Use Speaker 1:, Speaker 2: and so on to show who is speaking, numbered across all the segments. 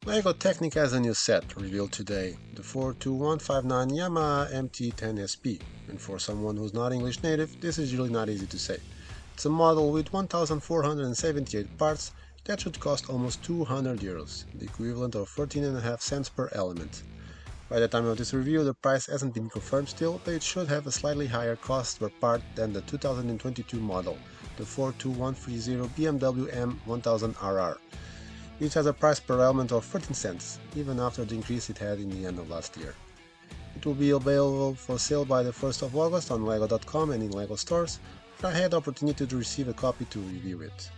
Speaker 1: LEGO Technic has a new set revealed today, the 42159 Yamaha MT-10SP, and for someone who's not English native, this is really not easy to say. It's a model with 1478 parts that should cost almost €200, the equivalent of 13.5 cents per element. By the time of this review, the price hasn't been confirmed still, but it should have a slightly higher cost per part than the 2022 model, the 42130 BMW M1000RR. Which has a price per element of 14 cents, even after the increase it had in the end of last year. It will be available for sale by the 1st of August on LEGO.com and in LEGO stores, but I had the opportunity to receive a copy to review it.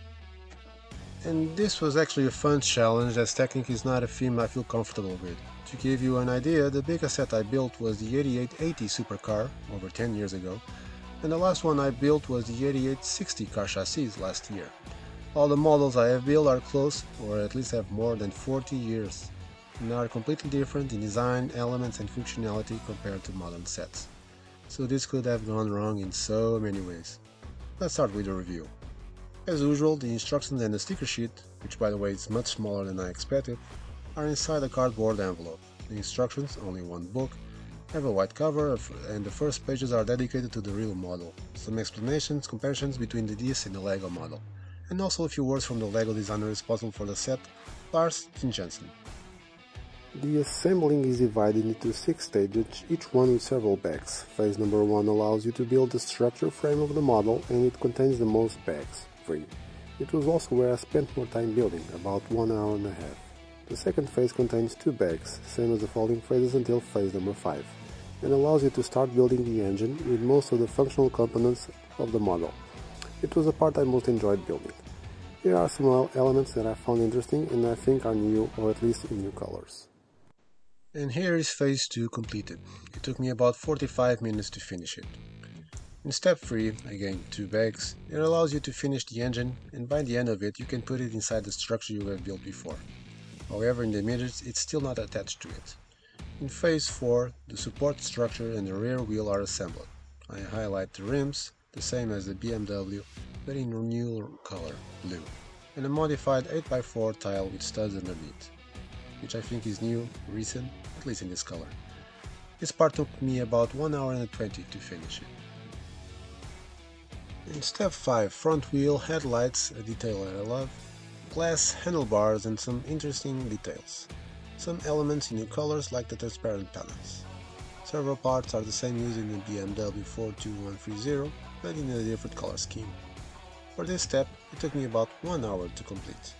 Speaker 1: And this was actually a fun challenge, as Technic is not a theme I feel comfortable with. To give you an idea, the biggest set I built was the 8880 supercar, over 10 years ago, and the last one I built was the 8860 car chassis last year. All the models I have built are close, or at least have more than 40 years, and are completely different in design, elements and functionality compared to modern sets. So this could have gone wrong in so many ways. Let's start with the review. As usual, the instructions and the sticker sheet, which by the way is much smaller than I expected, are inside a cardboard envelope. The instructions, only one book, have a white cover and the first pages are dedicated to the real model, some explanations, comparisons between this and the LEGO model, and also a few words from the LEGO designer responsible for the set, Lars Jensen.
Speaker 2: The assembling is divided into 6 stages, each one with several bags. Phase number 1 allows you to build the structure frame of the model, and it contains the most bags, 3. It was also where I spent more time building, about 1 hour and a half. The second phase contains 2 bags, same as the following phases until phase number 5, and allows you to start building the engine with most of the functional components of the model. It was the part I most enjoyed building. Here are some elements that I found interesting and I think are new, or at least in new colors.
Speaker 1: And here is phase 2 completed. It took me about 45 minutes to finish it. In step 3, again 2 bags, it allows you to finish the engine, and by the end of it you can put it inside the structure you have built before. However, in the images it's still not attached to it. In phase 4, the support structure and the rear wheel are assembled. I highlight the rims, the same as the BMW, but in a new color, blue, and a modified 8x4 tile with studs underneath, which I think is new, recent, at least in this color. This part took me about 1 hour and 20 to finish it. In step 5, front wheel, headlights, a detail that I love, glass handlebars and some interesting details. Some elements in new colors like the transparent panels. Several parts are the same using the BMW 42130, but in a different color scheme. For this step, it took me about 1 hour to complete.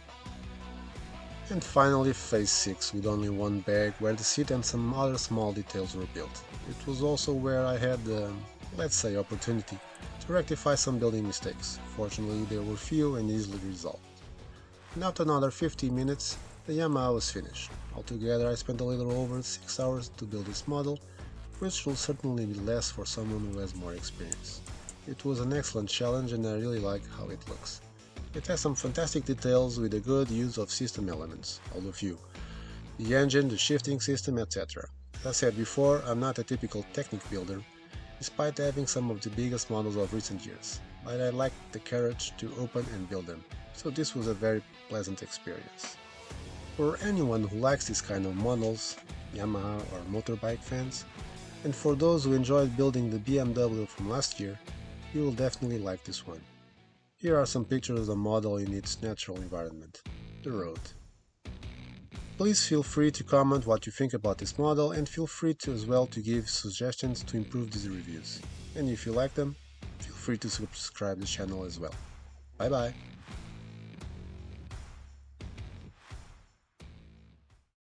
Speaker 1: And finally phase 6 with only one bag where the seat and some other small details were built. It was also where I had the, let's say, opportunity to rectify some building mistakes. Fortunately there were few and easily resolved. And after another 50 minutes, the Yamaha was finished. Altogether I spent a little over 6 hours to build this model, which will certainly be less for someone who has more experience. It was an excellent challenge and I really like how it looks. It has some fantastic details with a good use of system elements, all of you. The engine, the shifting system, etc. As I said before, I'm not a typical Technic builder, despite having some of the biggest models of recent years, but I liked the courage to open and build them, so this was a very pleasant experience. For anyone who likes this kind of models, Yamaha or motorbike fans, and for those who enjoyed building the BMW from last year, you will definitely like this one. Here are some pictures of the model in its natural environment, the road. Please feel free to comment what you think about this model and feel free to as well to give suggestions to improve these reviews. And if you like them, feel free to subscribe to the channel as well. Bye bye!